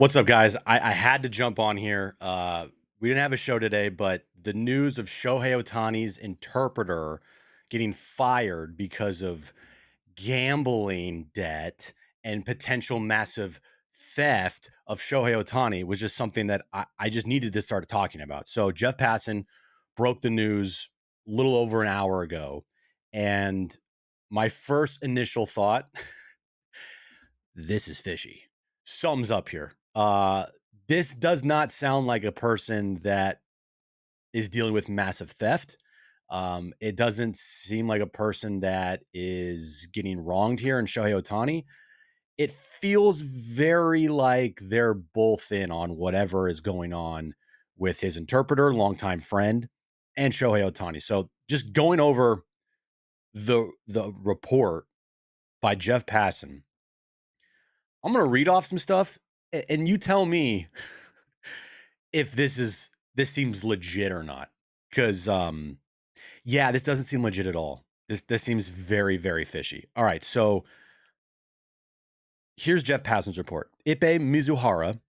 What's up, guys? I had to jump on here. We didn't have a show today, but the news of Shohei Ohtani's interpreter getting fired because of gambling debt and potential massive theft of Shohei Ohtani was just something that I just needed to start talking about. So Jeff Passan broke the news a little over an hour ago. And my first initial thought, this is fishy. Sums up here. This does not sound like a person that is dealing with massive theft. It doesn't seem like a person that is getting wronged here in Shohei Ohtani. It feels very like they're both in on whatever is going on with his interpreter, longtime friend, and Shohei Ohtani. So just going over the report by Jeff Passan, I'm gonna read off some stuff, and you tell me if this seems legit or not. Because yeah, this doesn't seem legit at all. This seems very, very fishy. All right, so here's Jeff Passan's report. Ippei Mizuhara,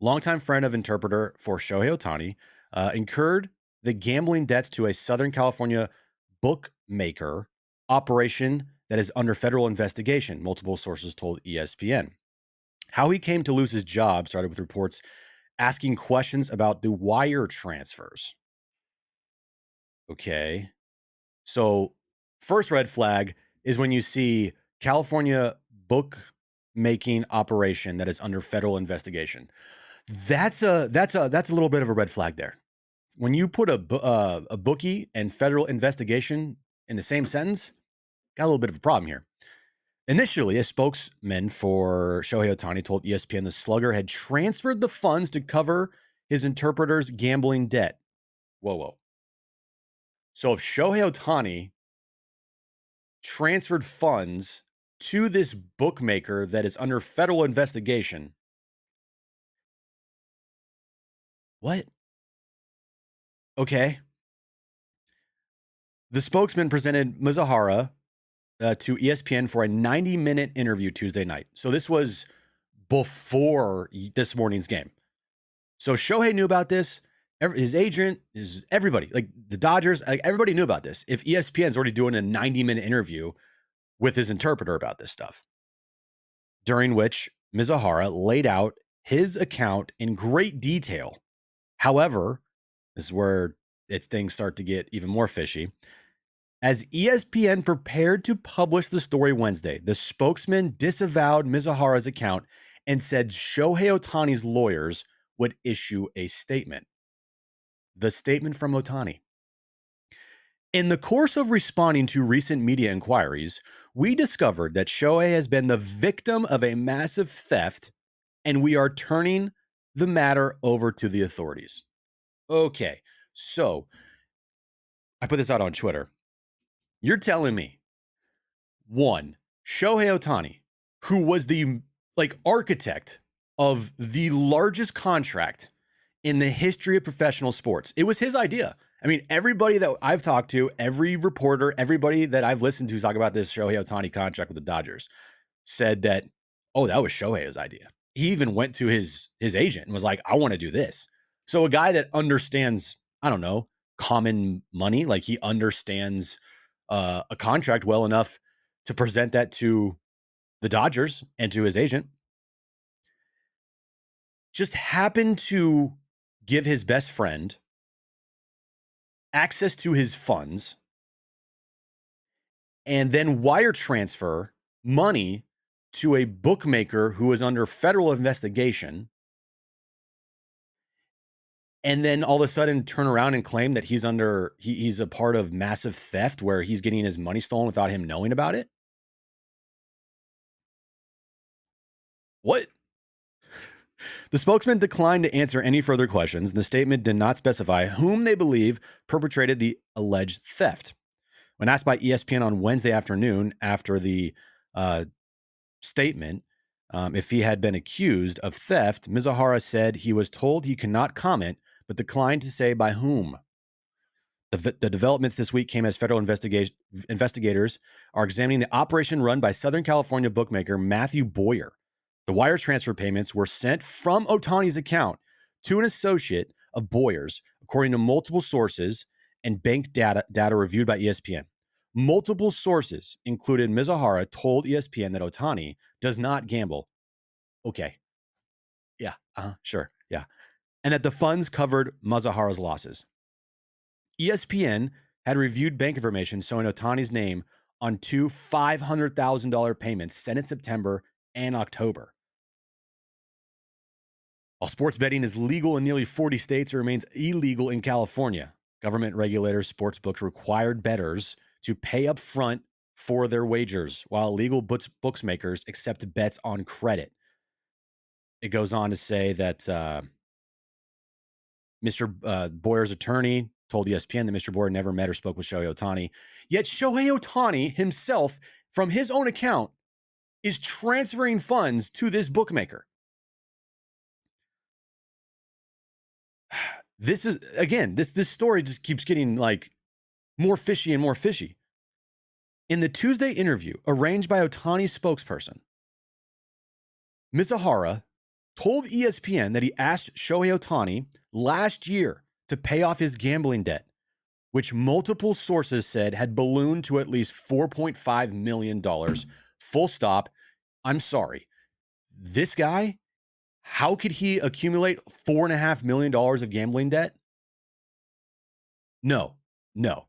longtime friend of interpreter for Shohei Ohtani, incurred the gambling debts to a Southern California bookmaker operation that is under federal investigation, multiple sources told ESPN. How he came to lose his job started with reports asking questions about the wire transfers. Okay. So, first red flag is when you see California bookmaking operation that is under federal investigation. That's a little bit of a red flag there. When you put a bookie and federal investigation in the same sentence, got a little bit of a problem here. Initially, a spokesman for Shohei Ohtani told ESPN the slugger had transferred the funds to cover his interpreter's gambling debt. Whoa. So if Shohei Ohtani transferred funds to this bookmaker that is under federal investigation, what? Okay. The spokesman presented Mizuhara to ESPN for a 90-minute interview Tuesday night. So this was before this morning's game. So Shohei knew about this. His agent, everybody, like the Dodgers, like everybody knew about this. If ESPN's already doing a 90-minute interview with his interpreter about this stuff, during which Mizuhara laid out his account in great detail. However, this is where things start to get even more fishy. As ESPN prepared to publish the story Wednesday, the spokesman disavowed Mizuhara's account and said Shohei Ohtani's lawyers would issue a statement. The statement from Ohtani. In the course of responding to recent media inquiries, we discovered that Shohei has been the victim of a massive theft, and we are turning the matter over to the authorities. Okay, so I put this out on Twitter. You're telling me, one, Shohei Ohtani, who was the architect of the largest contract in the history of professional sports. It was his idea. I mean, everybody that I've talked to, every reporter, everybody that I've listened to talk about this Shohei Ohtani contract with the Dodgers said that, oh, that was Shohei's idea. He even went to his agent and was like, I want to do this. So a guy that understands, I don't know, common money, like he understands a contract well enough to present that to the Dodgers and to his agent, just happened to give his best friend access to his funds and then wire transfer money to a bookmaker who is under federal investigation, and then all of a sudden turn around and claim that he's a part of massive theft where he's getting his money stolen without him knowing about it. What? The spokesman declined to answer any further questions, and the statement did not specify whom they believe perpetrated the alleged theft. When asked by ESPN on Wednesday afternoon after the statement, if he had been accused of theft, Mizuhara said he was told he could not comment, but declined to say by whom. The developments this week came as federal investigators are examining the operation run by Southern California bookmaker Matthew Boyer. The wire transfer payments were sent from Ohtani's account to an associate of Boyer's, according to multiple sources and bank data reviewed by ESPN. Multiple sources, included Mizuhara, told ESPN that Ohtani does not gamble. Okay. Yeah. Sure. Yeah. And that the funds covered Mizuhara's losses. ESPN had reviewed bank information showing Ohtani's name on two $500,000 payments sent in September and October. While sports betting is legal in nearly 40 states, it remains illegal in California. Government regulators, sportsbooks required bettors to pay up front for their wagers, while legal bookmakers accept bets on credit. It goes on to say that Mr. Boyer's attorney told ESPN that Mr. Boyer never met or spoke with Shohei Ohtani. Yet Shohei Ohtani himself, from his own account, is transferring funds to this bookmaker. This is, again, this story just keeps getting like more fishy and more fishy. In the Tuesday interview arranged by Ohtani's spokesperson, Mizuhara told ESPN that he asked Shohei Ohtani last year to pay off his gambling debt, which multiple sources said had ballooned to at least $4.5 million. Full stop. I'm sorry. This guy, how could he accumulate $4.5 million of gambling debt? No. That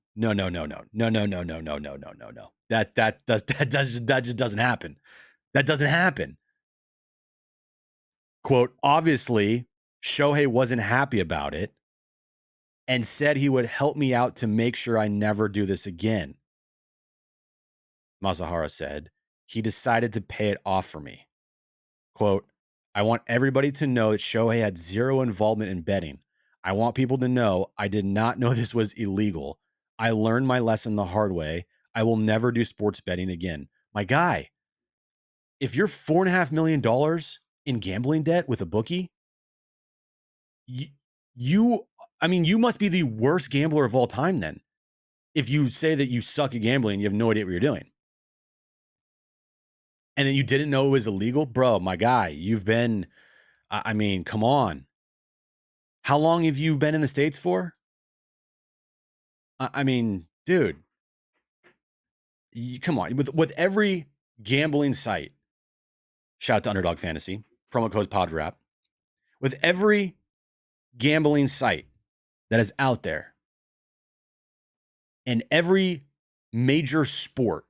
just doesn't happen. That doesn't happen. Quote, obviously, Shohei wasn't happy about it and said he would help me out to make sure I never do this again. Mizuhara said, he decided to pay it off for me. Quote, I want everybody to know that Shohei had zero involvement in betting. I want people to know I did not know this was illegal. I learned my lesson the hard way. I will never do sports betting again. My guy, if you're $4.5 million in gambling debt with a bookie, you must be the worst gambler of all time then. If you say that you suck at gambling, you have no idea what you're doing. And then you didn't know it was illegal, bro, my guy, you've been, come on. How long have you been in the States for? Dude, come on. With every gambling site, shout out to Underdog Fantasy, promo code PodRap. With every gambling site that is out there and every major sport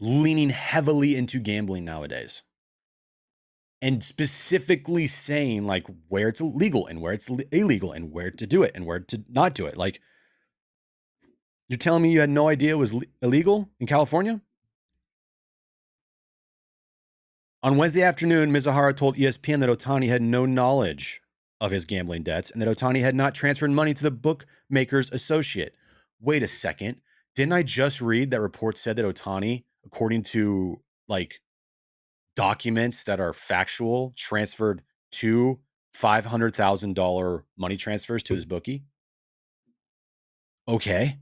leaning heavily into gambling nowadays and specifically saying like where it's legal and where it's illegal and where to do it and where to not do it. Like, you're telling me you had no idea it was illegal in California? On Wednesday afternoon, Mizuhara told ESPN that Ohtani had no knowledge of his gambling debts and that Ohtani had not transferred money to the bookmaker's associate. Wait a second. Didn't I just read that report said that Ohtani, according to like documents that are factual, transferred two $500,000 money transfers to his bookie? Okay.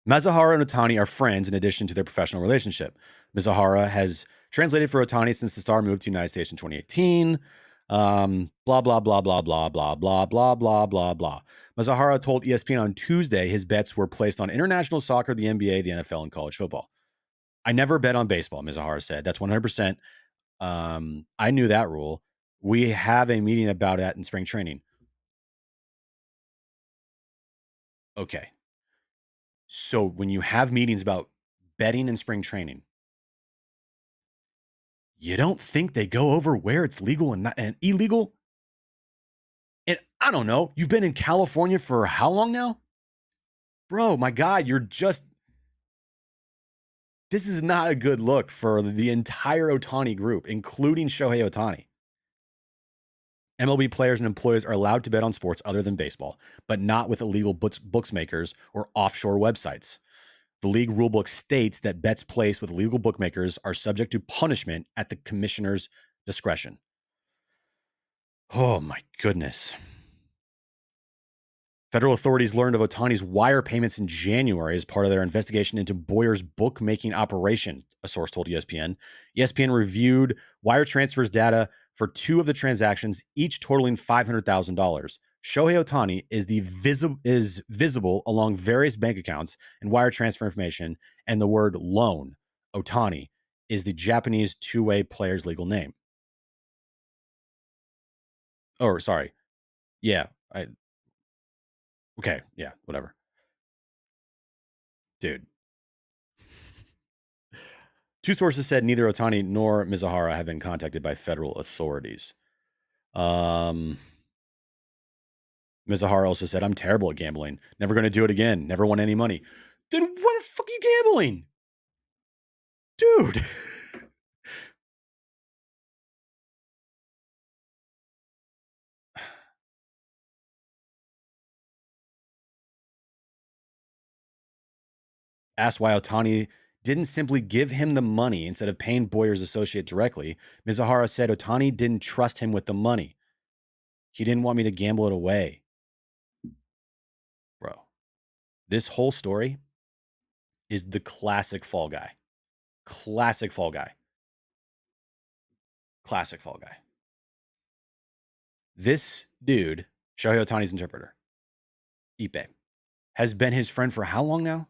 Mizuhara and Ohtani are friends in addition to their professional relationship. Mizuhara has translated for Ohtani since the star moved to the United States in 2018. Blah, blah, blah, blah, blah, blah, blah, blah, blah, blah, blah. Mizuhara told ESPN on Tuesday his bets were placed on international soccer, the NBA, the NFL, and college football. I never bet on baseball, Mizuhara said. That's 100%. I knew that rule. We have a meeting about that in spring training. Okay. So when you have meetings about betting in spring training, you don't think they go over where it's legal and not and illegal? And I don't know. You've been in California for how long now? Bro, my God, this is not a good look for the entire Ohtani group, including Shohei Ohtani. MLB players and employees are allowed to bet on sports other than baseball, but not with illegal bookmakers or offshore websites. The league rulebook states that bets placed with illegal bookmakers are subject to punishment at the commissioner's discretion. Oh my goodness. Federal authorities learned of Ohtani's wire payments in January as part of their investigation into Boyer's bookmaking operation, a source told ESPN. ESPN reviewed wire transfers data for 2 of the transactions, each totaling $500,000. Shohei Ohtani is visible along various bank accounts and wire transfer information, and the word loan, Ohtani, is the Japanese two-way player's legal name. Oh, sorry. Yeah. Okay. Yeah. Whatever. Dude. 2 sources said neither Ohtani nor Mizuhara have been contacted by federal authorities. Mizuhara also said, I'm terrible at gambling. Never going to do it again. Never won any money. Then what the fuck are you gambling? Dude. Asked why Ohtani didn't simply give him the money instead of paying Boyer's associate directly, Mizuhara said Ohtani didn't trust him with the money. He didn't want me to gamble it away. Bro, this whole story is the classic fall guy. Classic fall guy. Classic fall guy. This dude, Shohei Ohtani's interpreter, Ipe, has been his friend for how long now?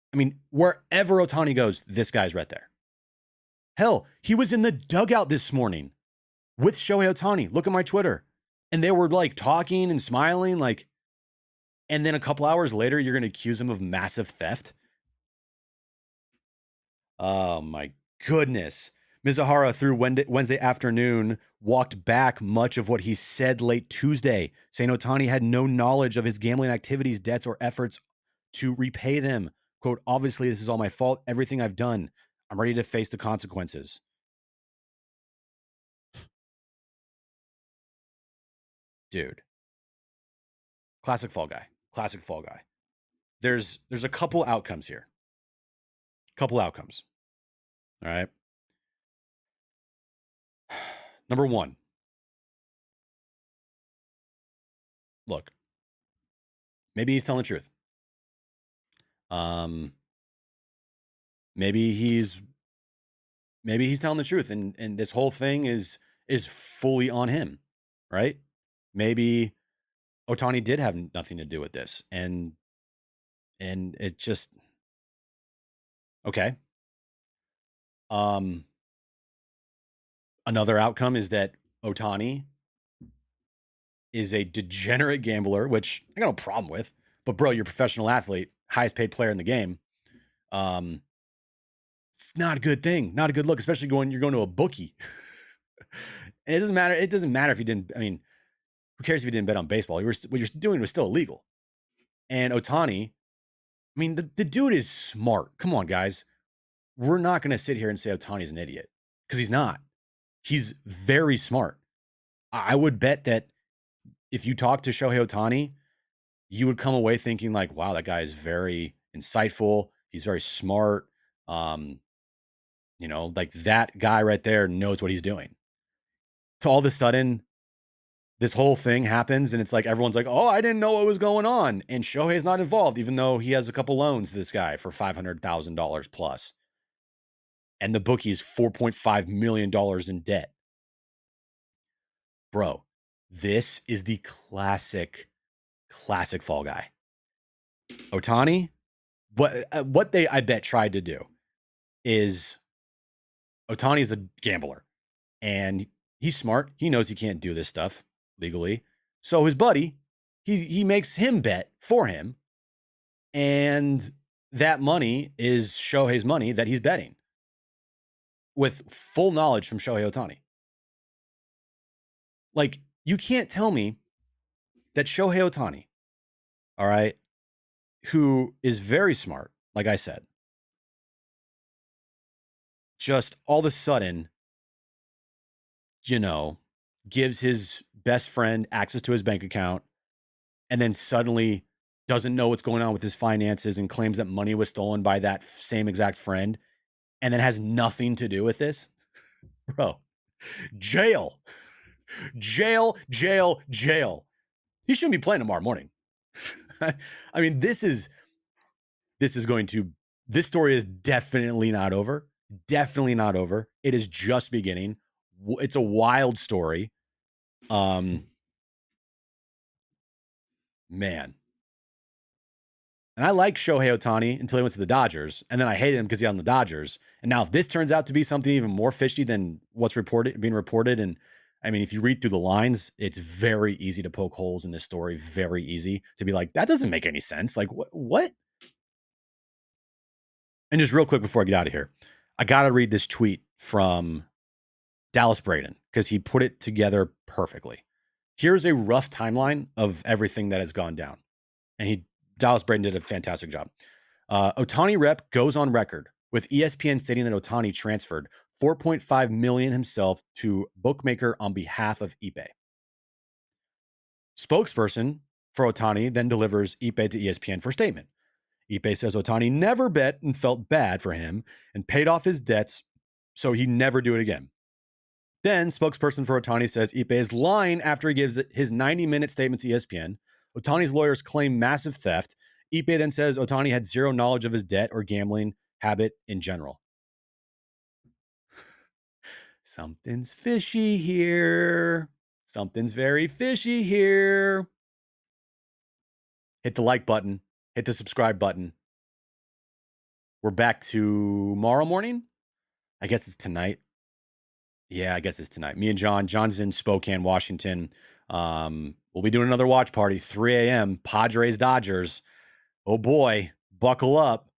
I mean, wherever Ohtani goes, this guy's right there. Hell, he was in the dugout this morning with Shohei Ohtani. Look at my Twitter. And they were like talking and smiling, like, and then a couple hours later, you're going to accuse him of massive theft. Oh my goodness. Mizuhara through Wednesday afternoon walked back much of what he said late Tuesday, saying Ohtani had no knowledge of his gambling activities, debts, or efforts to repay them. Quote, obviously, this is all my fault. Everything I've done. I'm ready to face the consequences. Dude. Classic fall guy. Classic fall guy. There's a couple outcomes here. Couple outcomes. All right. Number 1. Look. Maybe he's telling the truth. Maybe he's telling the truth and this whole thing is fully on him, right? Maybe Ohtani did have nothing to do with this and it just okay. Another outcome is that Ohtani is a degenerate gambler, which I got no problem with. But bro, you're a professional athlete, highest paid player in the game. It's not a good thing, not a good look, especially you're going to a bookie. And it doesn't matter. It doesn't matter if you didn't. I mean, who cares if you didn't bet on baseball? What you're doing was still illegal. And Ohtani, I mean, the dude is smart. Come on, guys. We're not going to sit here and say Ohtani's an idiot because he's not. He's very smart. I would bet that if you talk to Shohei Ohtani, you would come away thinking like, wow, that guy is very insightful. He's very smart. Like that guy right there knows what he's doing. So all of a sudden, this whole thing happens and it's like everyone's like, oh, I didn't know what was going on. And Shohei's not involved, even though he has a couple loans to this guy for $500,000 plus. And the bookie's $4.5 million in debt. Bro, this is the classic fall guy. Ohtani, what they, I bet, tried to do is Ohtani's a gambler and he's smart. He knows he can't do this stuff legally. So his buddy, he makes him bet for him. And that money is Shohei's money that he's betting with full knowledge from Shohei Ohtani. Like, you can't tell me that Shohei Ohtani, all right, who is very smart, like I said, just all of a sudden, gives his best friend access to his bank account and then suddenly doesn't know what's going on with his finances and claims that money was stolen by that same exact friend and then has nothing to do with this. Bro, jail. He shouldn't be playing tomorrow morning. I mean, this story is definitely not over. Definitely not over. It is just beginning. It's a wild story. Man. And I like Shohei Ohtani until he went to the Dodgers, and then I hated him because he's on the Dodgers. And now, if this turns out to be something even more fishy than what's being reported, and I mean, if you read through the lines, it's very easy to poke holes in this story. Very easy to be like, that doesn't make any sense. Like, what? And just real quick before I get out of here, I got to read this tweet from Dallas Braden because he put it together perfectly. Here's a rough timeline of everything that has gone down. And Dallas Braden did a fantastic job. Ohtani rep goes on record with ESPN stating that Ohtani transferred $4.5 million himself to bookmaker on behalf of Ippei. Spokesperson for Ohtani then delivers Ippei to ESPN for statement. Ippei says Ohtani never bet and felt bad for him and paid off his debts, so he never do it again. Then spokesperson for Ohtani says Ippei is lying after he gives his 90-minute statement to ESPN. Ohtani's lawyers claim massive theft. Ippei then says Ohtani had zero knowledge of his debt or gambling habit in general. Something's fishy here. Something's very fishy here. Hit the like button. Hit the subscribe button. We're back tomorrow morning. I guess it's tonight. Yeah, I guess it's tonight. Me and John. John's in Spokane, Washington. We'll be doing another watch party, 3 a.m. Padres, Dodgers. Oh boy, buckle up.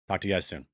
Talk to you guys soon.